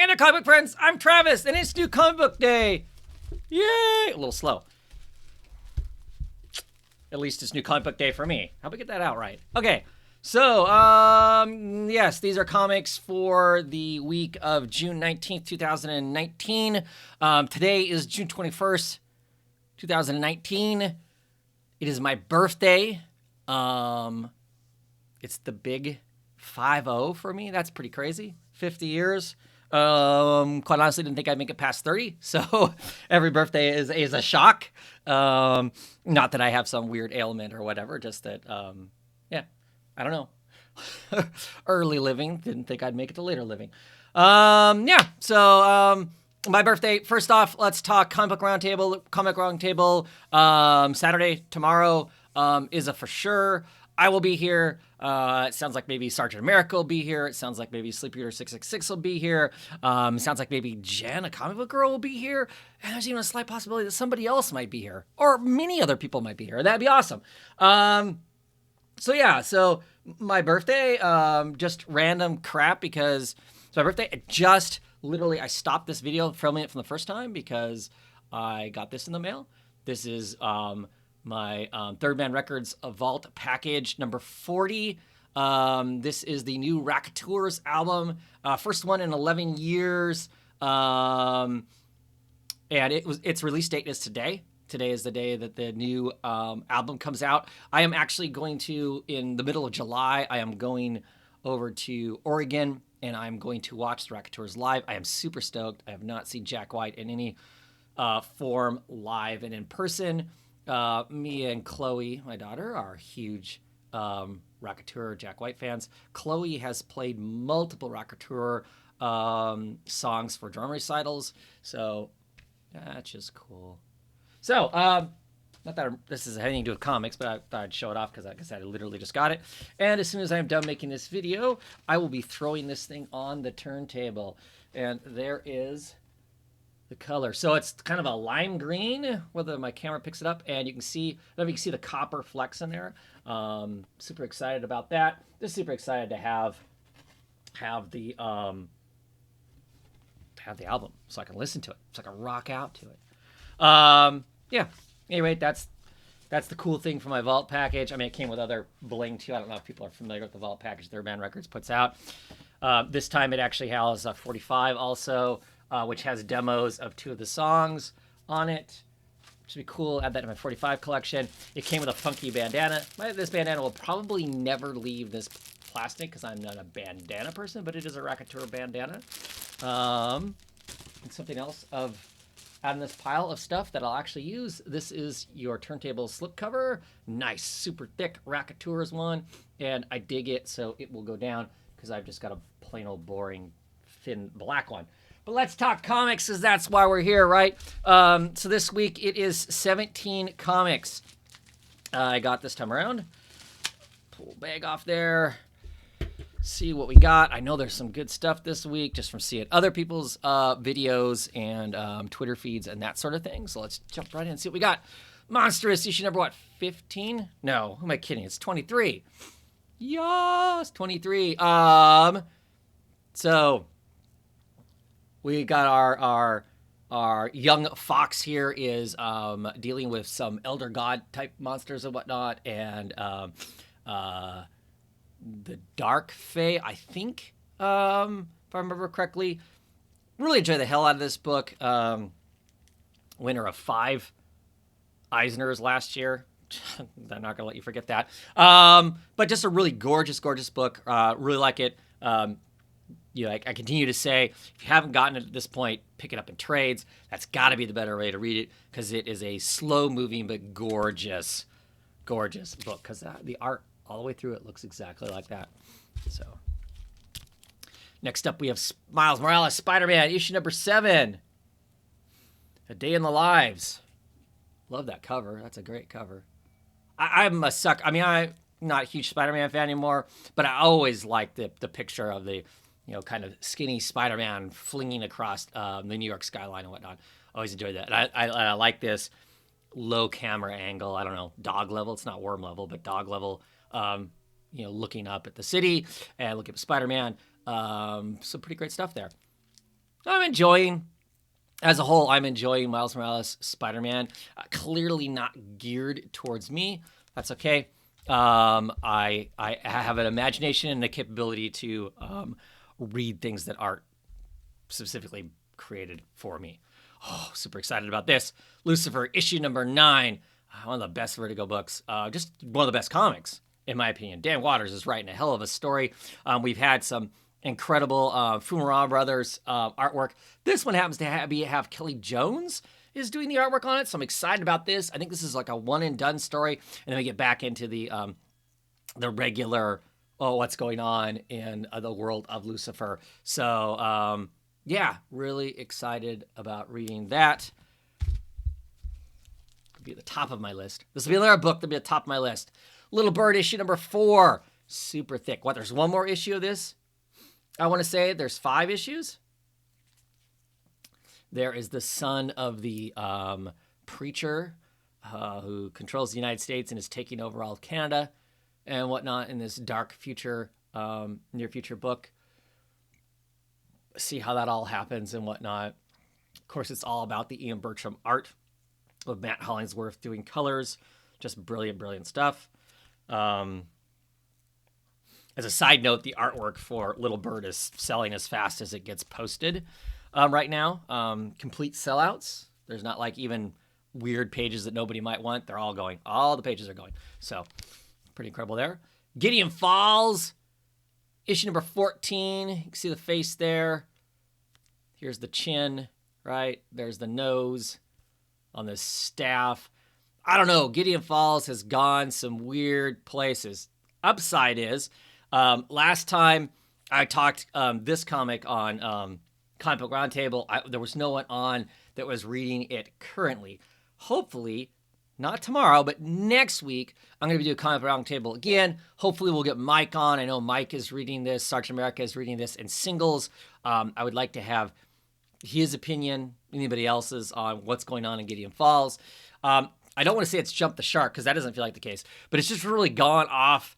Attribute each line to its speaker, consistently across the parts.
Speaker 1: and their comic book friends. I'm Travis, and it's New Comic Book Day. Yay! A little slow. At least it's New Comic Book Day for me. How about we get that out right? Okay, so, yes, these are comics for the week of June 19th, 2019. Today is June 21st, 2019. It is my birthday. It's the big 50 for me. That's pretty crazy. 50 years. Quite honestly, didn't think I'd make it past 30. So every birthday is a shock. Not that I have some weird ailment or whatever, just that, yeah, I don't know. Early living. Didn't think I'd make it to later living. Yeah. So, my birthday. First off, let's talk Comic Roundtable. Comic Roundtable. Saturday, tomorrow, is a for sure. I will be here. It sounds like maybe Sergeant America will be here. It sounds like maybe Sleepy 666 will be here. It sounds like maybe Jen, a comic book girl, will be here. And there's even a slight possibility that somebody else might be here. Or many other people might be here. That'd be awesome. So yeah, so my birthday, just random crap because it's my birthday. I stopped this video filming it from the first time because I got this in the mail. This is my Third Man Records Vault package number 40. This is the new Racketeers album, first one in 11 years. And its release date is today. Today is the day that the new album comes out. I am actually going to, in the middle of July, I am going over to Oregon and I'm going to watch the Racketeers live. I am super stoked. I have not seen Jack White in any form live and in person. Me and Chloe, my daughter, are huge Racketeer Jack White fans. Chloe has played multiple Racketeer songs for drum recitals. So that's just cool. So, not that this is anything to do with comics, but I thought I'd show it off because like I said, I literally just got it. And as soon as I'm done making this video, I will be throwing this thing on the turntable. And there is the color. So it's kind of a lime green, whether my camera picks it up, and you can see, I don't know if you can see the copper flecks in there. Super excited about that. Just super excited to have the album so I can listen to it, so I can rock out to it. Yeah. Anyway, that's the cool thing for my Vault package. I mean, it came with other bling too. I don't know if people are familiar with the Vault package Third Man Records puts out. This time it actually has a 45 also, which has demos of 2 of the songs on it. Should be cool. Add that to my 45 collection. It came with a funky bandana. This bandana will probably never leave this plastic because I'm not a bandana person, but it is a Racketeer bandana. And something else out in this pile of stuff that I'll actually use. This is your turntable slipcover. Nice, super thick Racketeers one. And I dig it, so it will go down because I've just got a plain old boring thin black one. But let's talk comics, because that's why we're here, right? So this week it is 17 comics I got this time around. Pull bag off there. See what we got. I know there's some good stuff this week just from seeing other people's videos and Twitter feeds and that sort of thing. So let's jump right in and see what we got. Monsterous issue number, what, 15? No, who am I kidding? It's 23. Yes, 23. So we got our young fox here is dealing with some elder god type monsters and whatnot, and the Dark Fae, I think, if I remember correctly. Really enjoy the hell out of this book. Winner of 5 Eisners last year. I'm not gonna let you forget that. But just a really gorgeous book. Really like it. I continue to say, if you haven't gotten it at this point, pick it up in trades. That's got to be the better way to read it, because it is a slow-moving but gorgeous book. Because the art all the way through it looks exactly like that. So, next up we have Miles Morales, SpiderMan, issue number 7. A Day in the Lives. Love that cover. That's a great cover. I'm a sucker. I mean, I'm not a huge Spider-Man fan anymore, but I always liked the picture of the, kind of skinny Spider-Man flinging across the New York skyline and whatnot. Always enjoyed that. And I like this low camera angle. I don't know, dog level. It's not worm level, but dog level. Looking up at the city and looking at Spider-Man. Some pretty great stuff there. I'm enjoying, as a whole, I'm enjoying Miles Morales Spider-Man. Clearly not geared towards me. That's okay. I have an imagination and a capability to read things that aren't specifically created for me. Oh, super excited about this. Lucifer, issue number 9. One of the best Vertigo books. Just one of the best comics, in my opinion. Dan Watters is writing a hell of a story. We've had some incredible Fumara Brothers artwork. This one happens to have Kelly Jones is doing the artwork on it, so I'm excited about this. I think this is like a one and done story, and then we get back into the regular what's going on in the world of Lucifer. So yeah, really excited about reading that. It'll be at the top of my list. This will be another book that'll be at the top of my list. Little Bird issue number 4, super thick. What? There's one more issue of this. I want to say there's 5 issues. There is the son of the preacher who controls the United States and is taking over all of Canada and whatnot in this dark future, near future book. See how that all happens and whatnot. Of course, it's all about the Ian Bertram art of Matt Hollingsworth doing colors. Just brilliant, brilliant stuff. As a side note, the artwork for Little Bird is selling as fast as it gets posted right now. Complete sellouts. There's not like even weird pages that nobody might want. They're all going. All the pages are going. So pretty incredible there. Gideon Falls, issue number 14. You can see the face there. Here's the chin, right? There's the nose on the staff. I don't know. Gideon Falls has gone some weird places. Upside is, last time I talked this comic on Comic Book Roundtable, there was no one on that was reading it currently. Hopefully, not tomorrow, but next week, I'm going to be doing Comic Book Roundtable again. Hopefully, we'll get Mike on. I know Mike is reading this. Sergeant America is reading this in singles. I would like to have his opinion, anybody else's, on what's going on in Gideon Falls. I don't want to say it's jumped the shark because that doesn't feel like the case, but it's just really gone off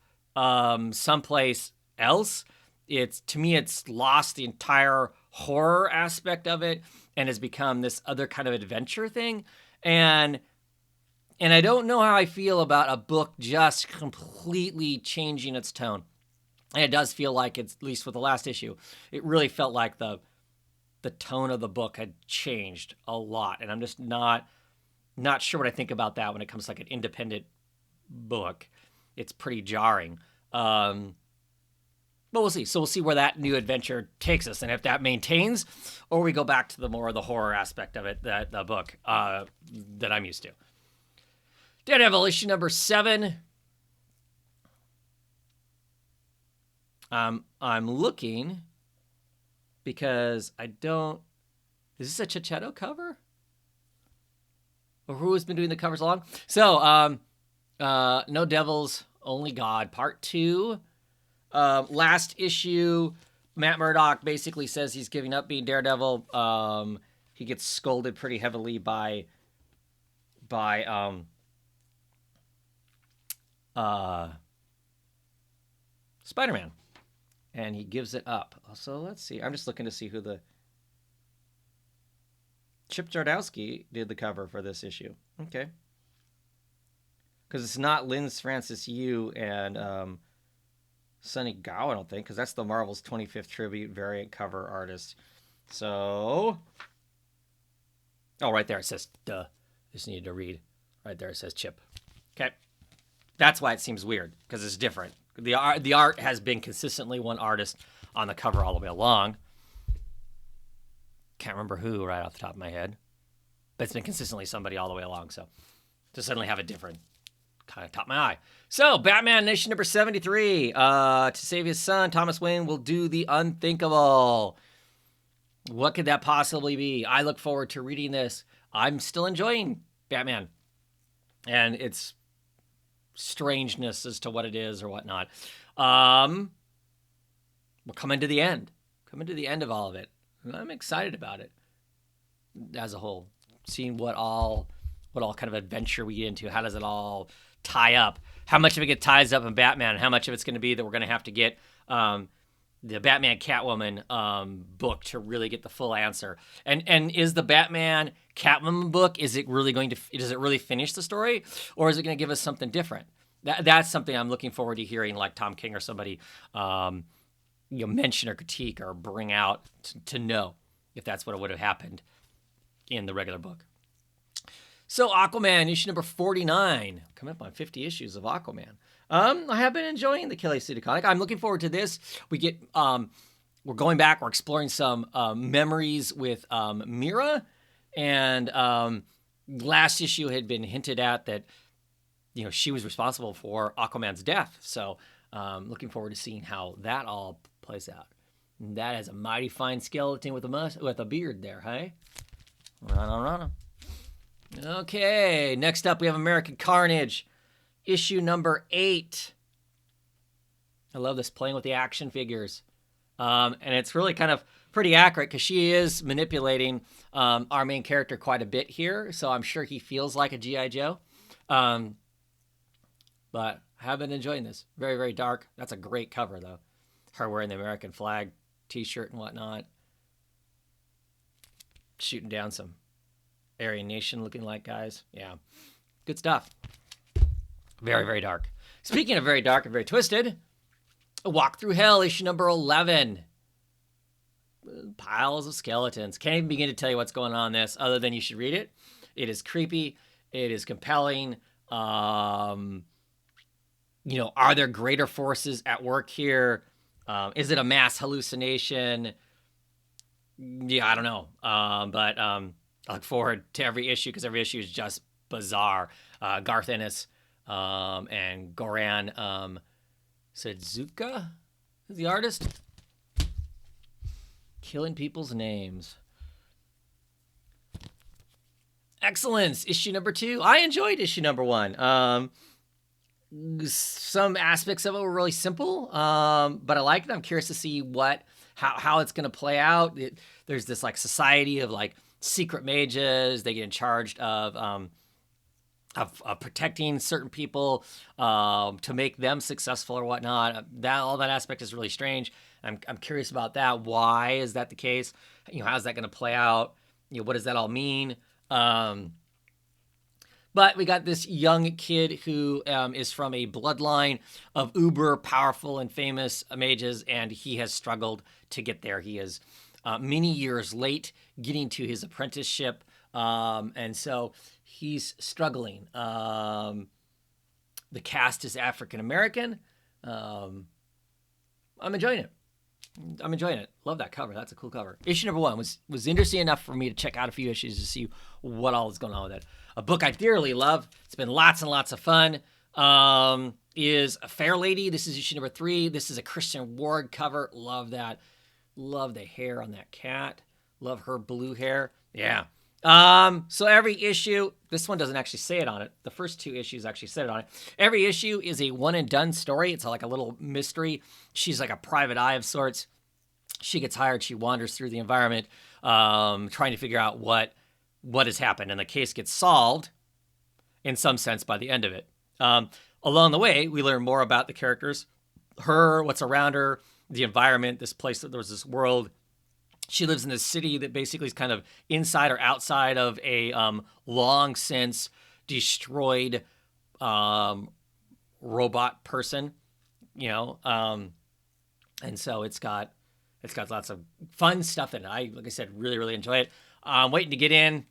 Speaker 1: someplace else. To me, it's lost the entire horror aspect of it and has become this other kind of adventure thing. And I don't know how I feel about a book just completely changing its tone. And it does feel like it's, at least with the last issue, it really felt like the tone of the book had changed a lot. And I'm just not sure what I think about that when it comes to like an independent book. It's pretty jarring. But we'll see. So we'll see where that new adventure takes us, and if that maintains, or we go back to the more of the horror aspect of it, the book that I'm used to. Daredevil issue number 7. I'm looking because I don't. Is this a Chichetto cover? Or who has been doing the covers along? So, No Devils, Only God, Part 2. Last issue, Matt Murdock basically says he's giving up being Daredevil. He gets scolded pretty heavily by Spider-Man. And he gives it up. So let's see. I'm just looking to see who the... Chip Zdarsky did the cover for this issue. Okay. Because it's not Lynn Francis Yu and Sonny Gao, I don't think, because that's the Marvel's 25th Tribute variant cover artist. So... Oh, right there it says, duh. Just needed to read. Right there it says Chip. Okay. That's why it seems weird, because it's different. The art has been consistently one artist on the cover all the way along. Can't remember who right off the top of my head, but it's been consistently somebody all the way along. So to suddenly have a different kind of caught my eye. So Batman Nation number 73. To save his son, Thomas Wayne will do the unthinkable. What could that possibly be? I look forward to reading this. I'm still enjoying Batman and its strangeness as to what it is or whatnot. We're coming to the end. Coming to the end of all of it. And I'm excited about it as a whole. Seeing what all kind of adventure we get into. How does it all tie up? How much of it ties up in Batman? And how much of it's going to be that we're going to have to get the Batman Catwoman book to really get the full answer. And is the Batman Catwoman book, does it really finish the story, or is it going to give us something different? That's something I'm looking forward to hearing, like Tom King or somebody mention or critique or bring out to know if that's what would have happened in the regular book. So Aquaman, issue number 49. Coming up on 50 issues of Aquaman. I have been enjoying the Kelly City comic. I'm looking forward to this. We're going back. We're exploring some memories with Mira, and last issue had been hinted at that she was responsible for Aquaman's death. So looking forward to seeing how that all plays out. And that is a mighty fine skeleton with a beard there, hey? Run. Okay, next up we have American Carnage, issue number 8. I love this, playing with the action figures. And it's really kind of pretty accurate because she is manipulating our main character quite a bit here. So I'm sure he feels like a G.I. Joe. But I have been enjoying this. Very, very dark. That's a great cover, though. Her wearing the American flag t-shirt and whatnot. Shooting down some Aryan Nation looking like guys. Yeah. Good stuff. Very, very dark. Speaking of very dark and very twisted, A Walk Through Hell, issue number 11. Piles of skeletons. Can't even begin to tell you what's going on in this other than you should read it. It is creepy. It is compelling. Are there greater forces at work here? Is it a mass hallucination? Yeah, I don't know. But I look forward to every issue because every issue is just bizarre. Garth Ennis and Goran Sudzuka is the artist. Killing people's names. Excellence, issue number 2. I enjoyed issue number 1. Some aspects of it were really simple, but I liked it. I'm curious to see how it's going to play out. There's this like society of like secret mages. They get in charge of protecting certain people to make them successful or whatnot. All that aspect is really strange. I'm curious about that. Why is that the case? How's that going to play out? What does that all mean? But we got this young kid who is from a bloodline of uber powerful and famous mages, and he has struggled to get there. He is many years late getting to his apprenticeship, and so he's struggling. The cast is African American. I'm enjoying it. Love that cover. That's a cool cover. Issue number 1 was interesting enough for me to check out a few issues to see what all is going on with it. A book I dearly love. It's been lots and lots of fun. Is A Fair Lady. This is issue number 3. This is a Christian Ward cover. Love that. Love the hair on that cat. Love her blue hair. Yeah. So every issue, this one doesn't actually say it on it. The first 2 issues actually said it on it. Every issue is a one and done story. It's like a little mystery. She's like a private eye of sorts. She gets hired. She wanders through the environment, trying to figure out what has happened. And the case gets solved in some sense by the end of it. Along the way, we learn more about the characters, her, what's around her, the environment, this place, that there was this world. She lives in this city that basically is kind of inside or outside of a long since destroyed robot person, and so it's got lots of fun stuff in it. Like I said, really, really enjoy it. I'm waiting to get in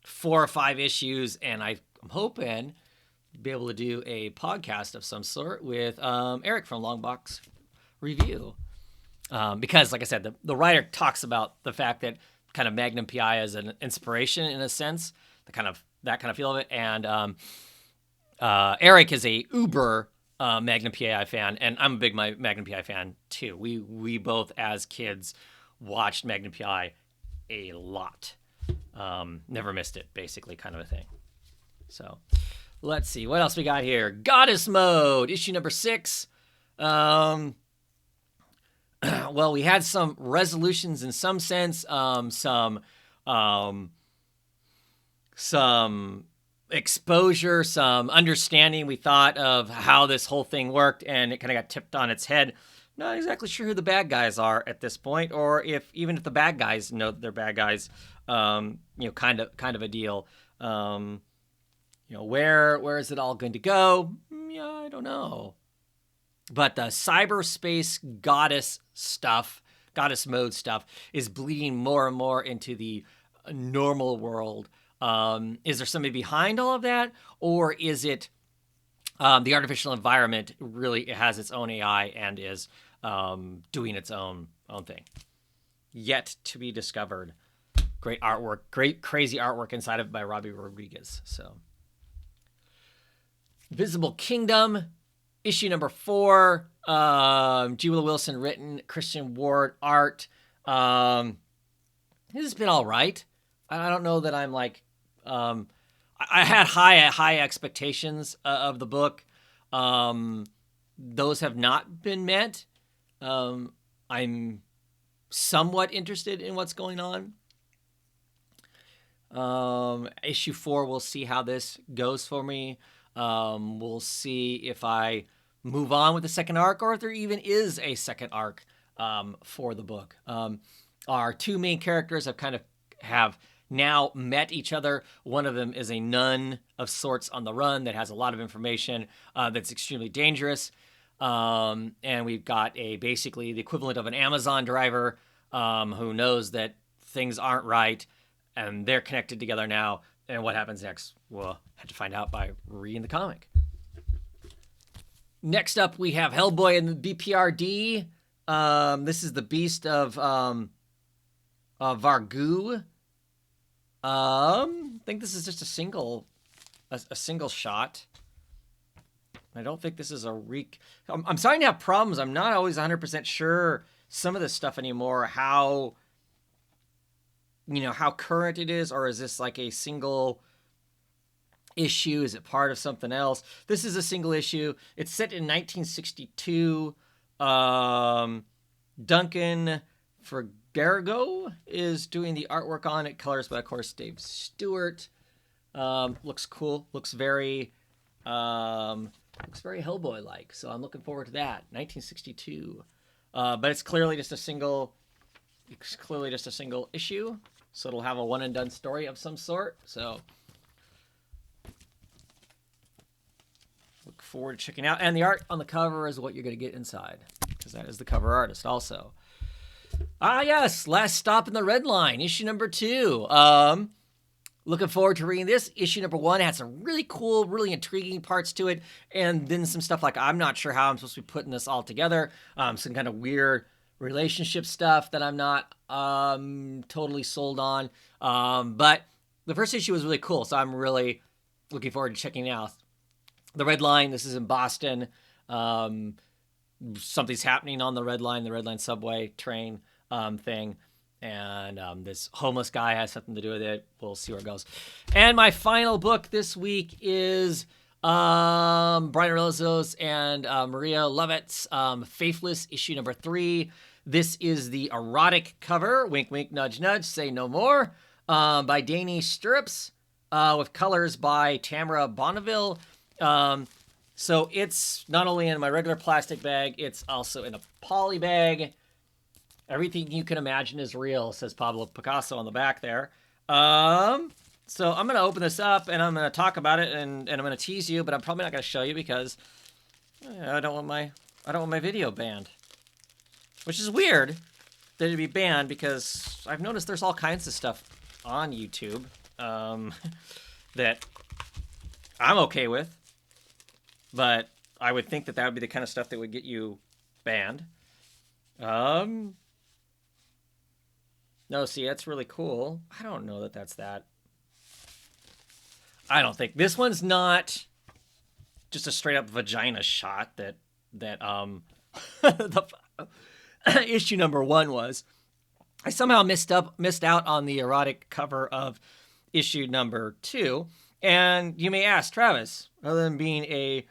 Speaker 1: 4 or 5 issues, and I'm hoping to be able to do a podcast of some sort with Eric from Longbox Review. Because, like I said, the writer talks about the fact that kind of Magnum PI is an inspiration in a sense, that kind of feel of it. And Eric is a uber Magnum PI fan, and I'm a big Magnum PI fan too. We both, as kids, watched Magnum PI a lot. Never missed it, basically, kind of a thing. So let's see what else we got here. Goddess Mode, issue number 6. Well, we had some resolutions in some sense, some exposure, some understanding, we thought, of how this whole thing worked, and it kind of got tipped on its head not exactly sure who the bad guys are at this point, or even if the bad guys know that they're bad guys, kind of a deal. Where is it all going to go? Yeah, I don't know. But the cyberspace goddess mode stuff, is bleeding more and more into the normal world. Is there somebody behind all of that, or is it the artificial environment really has its own AI and is doing its own thing? Yet to be discovered. Great artwork, great crazy artwork inside of it by Robbie Rodriguez. So, Visible Kingdom, issue number 4. G. Willow Wilson written, Christian Ward art. This has been all right. I don't know that I'm like. I had high expectations of the book. Those have not been met. I'm somewhat interested in what's going on. Issue 4, we'll see how this goes for me. We'll see if I move on with the second arc, or if there even is a second arc for the book. Our two main characters have now met each other. One of them is a nun of sorts on the run that has a lot of information that's extremely dangerous. And we've got basically the equivalent of an Amazon driver who knows that things aren't right, and they're connected together now. And what happens next? We'll have to find out by reading the comic. Next up, we have Hellboy and the BPRD. This is the Beast of Vargu. I think this is just a single shot. I don't think this is a I'm starting to have problems. I'm not always 100% sure some of this stuff anymore. How current it is, or is this like a single issue? Is it part of something else? This is a single issue. It's set in 1962. Duncan Vertigo is doing the artwork on it. Colors by, of course, Dave Stewart. Looks cool. Looks very Hellboy-like. So I'm looking forward to that. 1962. But it's clearly just a single issue. So it'll have a one and done story of some sort. So look forward to checking out. And the art on the cover is what you're going to get inside, because that is the cover artist also. Yes, Last Stop in the Red Line, issue number 2. Looking forward to reading this. Issue number 1 had some really cool, really intriguing parts to it, and then some stuff like I'm not sure how I'm supposed to be putting this all together. Some kind of weird relationship stuff that I'm not totally sold on. But the first issue was really cool, so I'm really looking forward to checking it out. The Red Line, this is in Boston. Something's happening on the Red Line subway train thing. And this homeless guy has something to do with it. We'll see where it goes. And my final book this week is Brian Arellozzo's and Maria Lovett's Faithless, issue number 3. This is the erotic cover, wink, wink, nudge, nudge, say no more, by Danny Stirrups, with colors by Tamara Bonneville. So it's not only in my regular plastic bag, it's also in a poly bag. Everything you can imagine is real, says Pablo Picasso on the back there. So I'm going to open this up, and I'm going to talk about it, and I'm going to tease you, but I'm probably not going to show you because I don't want my video banned. Which is weird that it'd be banned, because I've noticed there's all kinds of stuff on YouTube that I'm okay with, but I would think that would be the kind of stuff that would get you banned. No, see, that's really cool. I don't know that that's that. I don't think this one's not just a straight up vagina shot that the issue number 1 was. I somehow missed out on the erotic cover of issue number 2. And you may ask, Travis, other than being a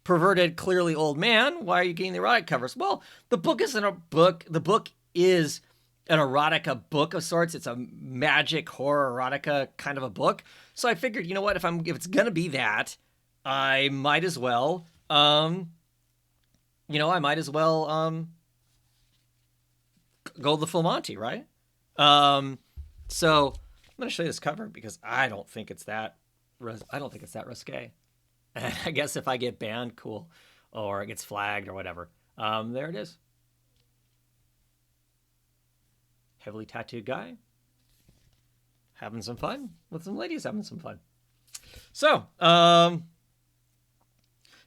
Speaker 1: perverted, clearly old man, why are you getting the erotic covers? Well, the book isn't a book. The book is an erotica book of sorts. It's a magic horror erotica kind of a book. So I figured, you know what, if it's gonna be that, I might as well, go the full Monty, right? So I'm gonna show you this cover because I don't think it's that risque. I guess if I get banned, cool, or it gets flagged or whatever. There it is. Heavily tattooed guy having some fun with some ladies having some fun. So, yeah,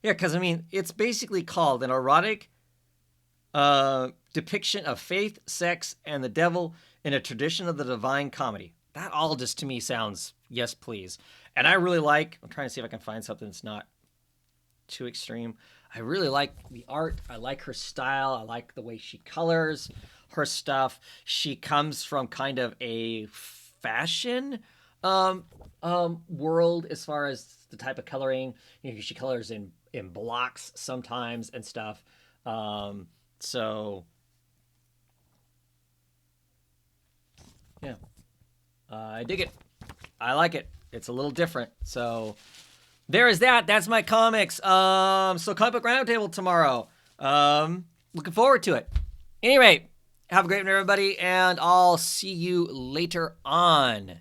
Speaker 1: because I mean, it's basically called an erotic depiction of faith, sex, and the devil in a tradition of the divine comedy. That all just to me sounds yes, please. And I really like, I'm trying to see if I can find something that's not too extreme. I really like the art. I like her style. I like the way she colors her stuff. She comes from kind of a fashion world as far as the type of coloring. You know, she colors in blocks sometimes and stuff. So yeah, I dig it. I like it. It's a little different. So there is that. That's my comics. So Comic Book Roundtable tomorrow. Looking forward to it. Anyway, have a great one, everybody, and I'll see you later on.